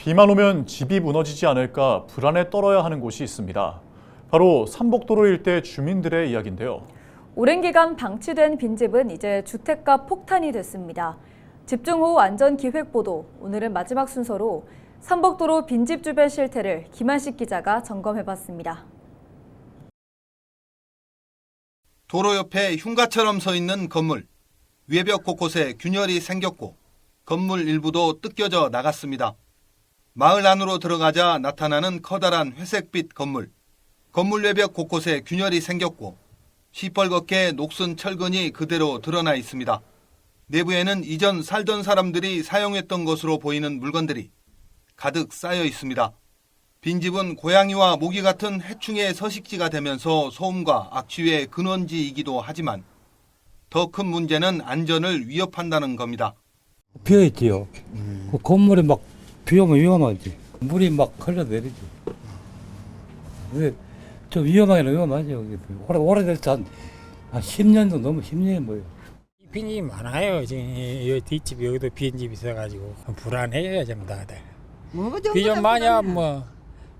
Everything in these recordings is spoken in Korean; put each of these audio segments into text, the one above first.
비만 오면 집이 무너지지 않을까 불안에 떨어야 하는 곳이 있습니다. 바로 삼복도로 일대 주민들의 이야기인데요. 오랜 기간 방치된 빈집은 이제 주택가 폭탄이 됐습니다. 집중호우 안전기획보도 오늘은 마지막 순서로 삼복도로 빈집 주변 실태를 김한식 기자가 점검해봤습니다. 도로 옆에 흉가처럼 서 있는 건물, 외벽 곳곳에 균열이 생겼고 건물 일부도 뜯겨져 나갔습니다. 마을 안으로 들어가자 나타나는 커다란 회색빛 건물. 건물 외벽 곳곳에 균열이 생겼고 시뻘겋게 녹슨 철근이 그대로 드러나 있습니다. 내부에는 이전 살던 사람들이 사용했던 것으로 보이는 물건들이 가득 쌓여 있습니다. 빈집은 고양이와 모기 같은 해충의 서식지가 되면서 소음과 악취의 근원지이기도 하지만 더 큰 문제는 안전을 위협한다는 겁니다. 비어있지요. 그 건물에 막 비 오면 위험하지. 물이 막 흘러내리지. 근데 좀 위험하긴 위험하죠. 오래됐지 한 10년도 넘어 10년이 뭐예요. 빈집이 많아요. 지금 여기 뒷집 여기도 빈집이 있어가지고 불안해요 전부 다들. 비 좀 많이 하면 뭐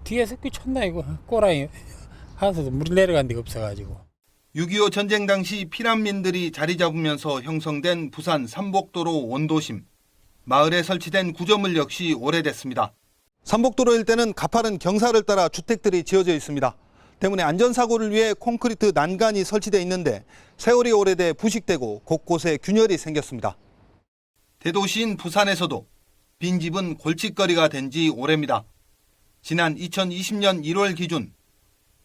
뒤에 습기 쳤나 이거 꼬라이 하서도 물이 내려간 데가 없어가지고. 6.25 전쟁 당시 피난민들이 자리 잡으면서 형성된 부산 삼복도로 원도심. 마을에 설치된 구조물 역시 오래됐습니다. 삼복도로 일대는 가파른 경사를 따라 주택들이 지어져 있습니다. 때문에 안전사고를 위해 콘크리트 난간이 설치되어 있는데 세월이 오래돼 부식되고 곳곳에 균열이 생겼습니다. 대도시인 부산에서도 빈집은 골칫거리가 된 지 오래입니다. 지난 2020년 1월 기준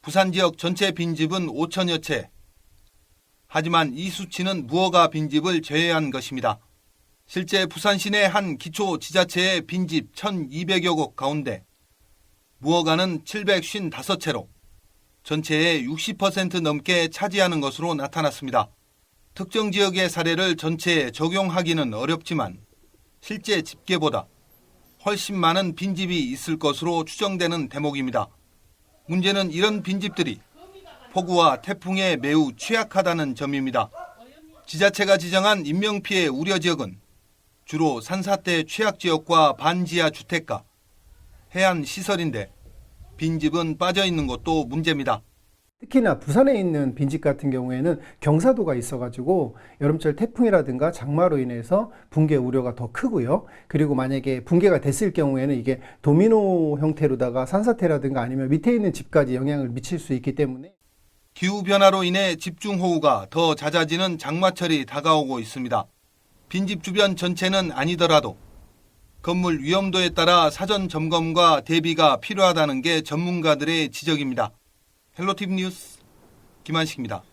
부산 지역 전체 빈집은 5천여 채. 하지만 이 수치는 무허가 빈집을 제외한 것입니다. 실제 부산 시내 한 기초 지자체의 빈집 1,200여 곳 가운데 무허가는 755채로 전체의 60% 넘게 차지하는 것으로 나타났습니다. 특정 지역의 사례를 전체에 적용하기는 어렵지만 실제 집계보다 훨씬 많은 빈집이 있을 것으로 추정되는 대목입니다. 문제는 이런 빈집들이 폭우와 태풍에 매우 취약하다는 점입니다. 지자체가 지정한 인명피해 우려 지역은 주로 산사태 취약지역과 반지하 주택가, 해안 시설인데 빈집은 빠져있는 것도 문제입니다. 특히나 부산에 있는 빈집 같은 경우에는 경사도가 있어가지고 여름철 태풍이라든가 장마로 인해서 붕괴 우려가 더 크고요. 그리고 만약에 붕괴가 됐을 경우에는 이게 도미노 형태로다가 산사태라든가 아니면 밑에 있는 집까지 영향을 미칠 수 있기 때문에 기후변화로 인해 집중호우가 더 잦아지는 장마철이 다가오고 있습니다. 빈집 주변 전체는 아니더라도 건물 위험도에 따라 사전 점검과 대비가 필요하다는 게 전문가들의 지적입니다. 헬로티비 뉴스 김한식입니다.